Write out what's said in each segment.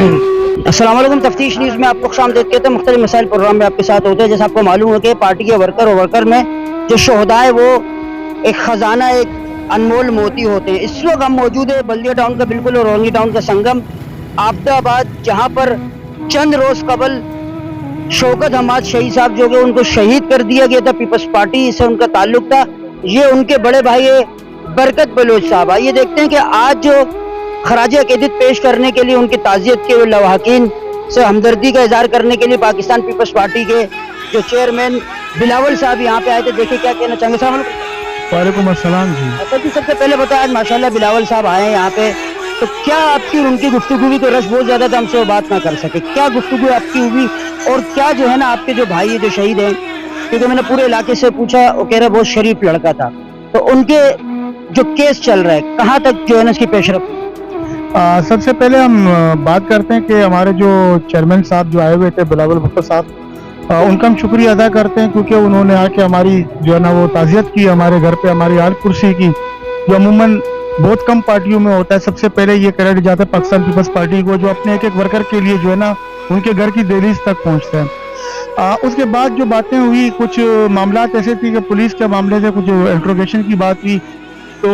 अस्सलाम वालेकुम। तफ्तीश न्यूज़ में आपको खुशामदीद कहते हैं। मुख्तलिफ मसाइल प्रोग्राम में आपके साथ होते हैं। जैसे आपको मालूम है कि पार्टी के वर्कर और वर्कर में जो शोहदा है वो एक खजाना, एक अनमोल मोती होते हैं। इस वक्त हम मौजूद है बल्दिया टाउन का बिल्कुल और रोहंगी टाउन का संगम आबदाबाद, जहाँ पर चंद रोज़ कबल शौकत हमाद शहीद साहब जो कि उनको शहीद कर दिया गया था, पीपल्स पार्टी से उनका ताल्लुक था। ये उनके बड़े भाई बरकत बलोच साहब। आइए देखते हैं कि आज जो खराज अकीदत पेश करने के लिए उनकी ताज़ियत के लवाहकीन से हमदर्दी का इजहार करने के लिए पाकिस्तान पीपल्स पार्टी के जो चेयरमैन बिलावल साहब यहाँ पे आए थे। देखिए क्या कहना चाहेंगे। वालेकुम अस्सलाम जी। अच्छा जी, सबसे पहले बताया आज माशाल्लाह बिलावल साहब आए हैं यहाँ पे, तो क्या आपकी और उनकी गुफ्तगू हुई? तो रश बहुत ज्यादा था, हमसे वो बात ना कर सके। क्या गुफ्तगू आपकी हुई और क्या जो है ना आपके जो भाई है जो शहीद हैं, क्योंकि मैंने पूरे इलाके से पूछा, वो कह रहे बहुत शरीफ लड़का था, तो उनके जो केस चल रहा है कहाँ तक जो है ना इसकी पेशरफ्त? सबसे पहले हम बात करते हैं कि हमारे जो चेयरमैन साहब जो आए हुए थे बिलावल भुट्टो साहब, उनका हम शुक्रिया अदा करते हैं क्योंकि उन्होंने आके हमारी जो है ना वो ताज़ियत की, हमारे घर पे हमारी आल कुर्सी की, जो अमूमन बहुत कम पार्टियों में होता है। सबसे पहले ये क्रेडिट जाता है पाकिस्तान पीपल्स पार्टी को, जो अपने एक एक वर्कर के लिए जो है ना उनके घर की दहलीज तक पहुँचते हैं। उसके बाद जो बातें हुई, कुछ मामला ऐसे थी कि पुलिस के मामले से कुछ इंट्रोगेशन की बात हुई, तो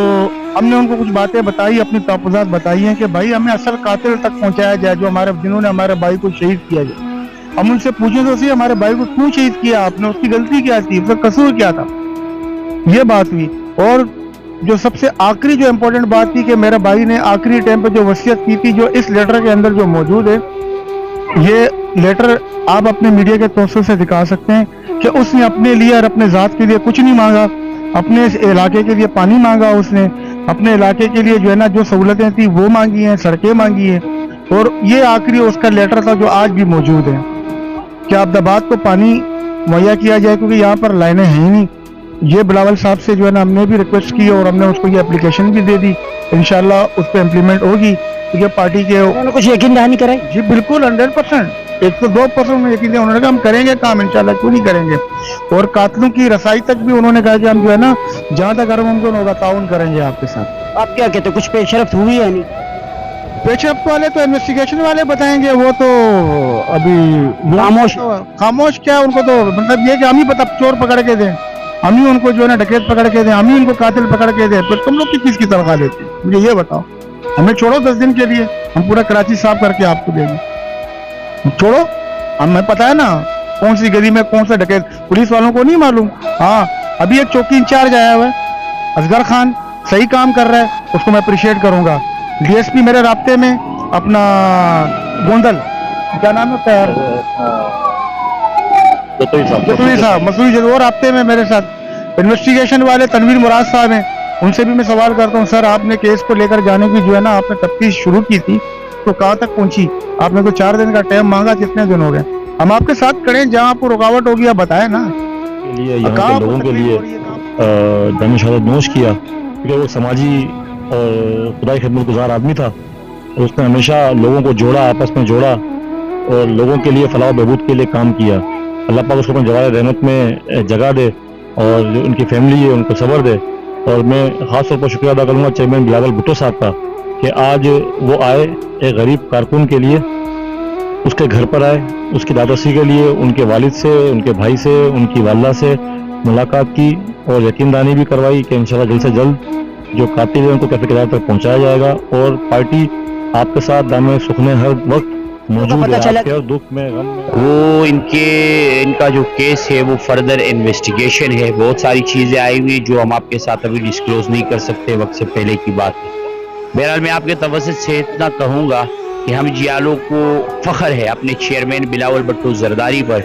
हमने उनको कुछ बातें बताई, अपनी तहफ़्फ़ुज़ात बताई हैं कि भाई हमें असल कातिल तक पहुंचाया जाए जो जिन्होंने हमारे भाई को शहीद किया जाए। हम उनसे पूछें तो सही, हमारे भाई को क्यों शहीद किया आपने, उसकी गलती क्या थी, उसका कसूर क्या था, ये बात हुई। और जो सबसे आखिरी जो इम्पोर्टेंट बात थी कि मेरे भाई ने आखिरी टाइम पे जो वसीयत की थी, जो इस लेटर के अंदर जो मौजूद है, ये लेटर आप अपने मीडिया के तवज्जुह से दिखा सकते हैं कि उसने अपने लिए और अपने ज़ात के लिए कुछ नहीं मांगा। अपने इस इलाके के लिए पानी मांगा, उसने अपने इलाके के लिए जो है ना जो सहूलतें थी वो मांगी हैं, सड़कें मांगी हैं, और ये आखिरी उसका लेटर था जो आज भी मौजूद है कि अब्दाबाद को पानी मुहैया किया जाए, क्योंकि यहाँ पर लाइनें हैं ही नहीं। ये बिलावल साहब से जो है ना हमने भी रिक्वेस्ट की और हमने उसको ये एप्लीकेशन भी दे दी, इंशाल्लाह उस पर इम्प्लीमेंट होगी, क्योंकि पार्टी के उन्होंने कुछ यकीन दहानी कराई जी, बिल्कुल 100%, 102% में यकीन है। उन्होंने कहा हम करेंगे काम, इंशाल्लाह क्यों नहीं करेंगे। और कातलों की रसाई तक भी उन्होंने कहा कि हम जो है ना जहाँ तक अगर मुमकिन होगा ताउन करेंगे आपके साथ। आप क्या कहते हो, कुछ पेशरफ्त हुई है नहीं? पेशरफ्त वाले तो इन्वेस्टिगेशन वाले बताएंगे, वो तो अभी खामोश क्या है, उनको तो मतलब ये कि हम ही चोर पकड़ के दें, हम ही उनको जो है ना डकैत पकड़ के दें, हम ही उनको कातिल पकड़ के दें, फिर तुम लोग किस की तनख्वाह लेते हैं, मुझे ये बताओ। हमें छोड़ो 10 दिन के लिए, हम पूरा कराची साफ करके आपको देंगे, छोड़ो। हमें पता है ना कौन सी गली में कौन सा डकैत, पुलिस वालों को नहीं मालूम। हाँ, अभी एक चौकी इंचार्ज आया हुआ है असगर खान, सही काम कर रहा है, उसको मैं अप्रिशिएट करूंगा। डीएसपी मेरे राब्ते में अपना गोंदल, क्या नाम है यार, जतुई साहब मसूरी जो राब्ते में मेरे साथ। इन्वेस्टिगेशन वाले तनवीर मुराद साहब हैं, उनसे भी मैं सवाल करता हूँ, सर आपने केस को लेकर जाने की जो है ना आपने तफ्तीश शुरू की थी तो कहाँ तक पहुंची? आपने तो 4 दिन का टाइम मांगा, कितने दिन हो गए? हम आपके साथ खड़े हैं, जहाँ आपको रुकावट होगी आप बताएं ना। के लिए यहाँ के लोगों के लिए दम शहादत नोश किया, क्योंकि वो समाजी और खुदाई खिदमत गुजार आदमी था। उसने हमेशा लोगों को जोड़ा, आपस में जोड़ा और लोगों के लिए फलाह बहबूद के लिए काम किया। अल्लाह पाक उसको अपने जवाल रहमत में जगह दे और जो उनकी फैमिली है उनको सब्र दे। और मैं ख़ास तौर पर शुक्रिया अदा करूँगा चेयरमैन बिलावल भुट्टो साहब का कि आज वो आए, एक गरीब कारकुन के लिए उसके घर पर आए, उसकी दादासी के लिए उनके वालिद से, उनके भाई से, उनकी वालदा से मुलाकात की और यकीनदानी भी करवाई कि इंशाल्लाह जल्द से जल्द जो कातिल है उनको कैफे किराए तक पहुंचाया जाएगा। और पार्टी आपके साथ दामन सुखने हर वक्त मौजूद है, आपके हर दुख में गम में। वो इनका जो केस है वो फर्दर इन्वेस्टिगेशन है, बहुत सारी चीज़ें आई हुई जो हम आपके साथ अभी डिस्क्लोज नहीं कर सकते, वक्त से पहले की बात है। बहरहाल मैं आपके तवज्जुह से इतना कहूँगा कि हम जियालों को फ़ख्र है अपने चेयरमैन बिलावल भुट्टो जरदारी पर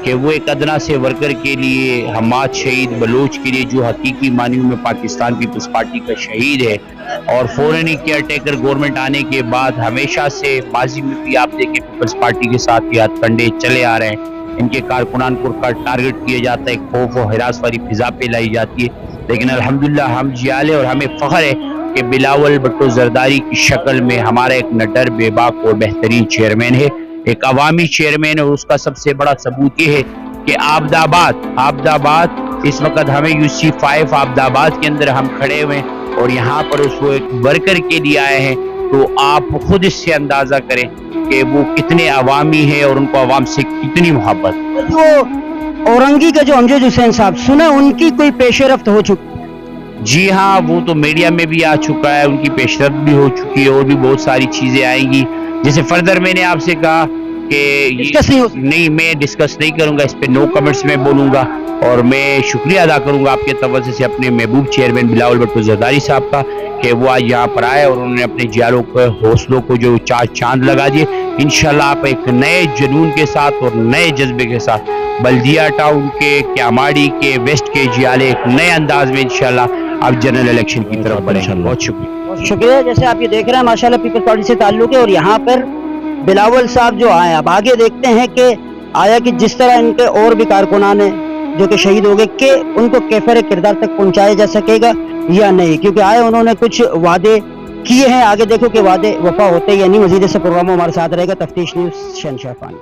कि वो एक अदना से वर्कर के लिए, हमाद शहीद बलोच के लिए जो हकीकी मानी में पाकिस्तान पीपल्स पार्टी का शहीद है, और फौरन ही केयर टेकर गवर्नमेंट आने के बाद हमेशा से माजी में भी आप देखें पीपल्स पार्टी के साथ ये हथकंडे चले आ रहे हैं। इनके कारकुनान को टारगेट किया जाता है, खौफ और हिरास वाली फिजा पे लाई जाती है। लेकिन अल्हम्दुलिल्लाह हम जियाले और हमें फ़ख्र है कि बिलावल भुट्टो जरदारी की शक्ल में हमारा एक निडर, बेबाक और बेहतरीन चेयरमैन है, एक अवामी चेयरमैन है। और उसका सबसे बड़ा सबूत ये है कि आबदाबाद इस वक्त हमें UC5 आबदाबाद के अंदर हम खड़े हुए हैं और यहाँ पर उसको एक वर्कर के लिए आए हैं तो आप खुद इससे अंदाजा करें कि वो कितने अवामी हैं और उनको अवाम से कितनी मोहब्बत। जो औरंगी का जो अमजद हुसैन साहब सुना उनकी कोई पेशरफ्त हो चुकी? जी हाँ, वो तो मीडिया में भी आ चुका है, उनकी पेशरफ भी हो चुकी है और भी बहुत सारी चीजें आएंगी। जैसे फर्दर मैंने आपसे कहा कि डिस्कस नहीं हो सकता। नहीं, मैं डिस्कस नहीं करूंगा, इस पे नो कमेंट्स में बोलूंगा। और मैं शुक्रिया अदा करूंगा आपके तवज्जो से अपने महबूब चेयरमैन बिलावल भुट्टो जरदारी साहब का कि वो आज यहाँ पर आए और उन्होंने अपने जियारों के हौसलों को जो चांद लगा दिए। इंशाल्लाह आप एक नए जुनून के साथ और नए जज्बे के साथ बल्दिया टाउन के, क्यामाड़ी के, वेस्ट के जियाले एक नए अंदाज में इंशाल्लाह आप जनरल इलेक्शन की तरफ बढ़ेंगे। बहुत शुक्रिया। बहुत शुक्रिया। जैसे आप ये देख रहे हैं माशाल्लाह पीपल्स पार्टी से ताल्लुक है और यहाँ पर बिलावल साहब जो आए, अब आगे देखते हैं कि आया कि जिस तरह इनके और भी कारकुनान हैं जो कि शहीद हो गए कि उनको कैफर किरदार तक पहुंचाया जा सकेगा या नहीं, क्योंकि आए उन्होंने कुछ वादे किए हैं। आगे देखो कि वादे वफा होते या नहीं। मजीद से प्रोग्राम हमारे साथ रहेगा। तफ्तीश न्यूज़ शहनशाह फानी।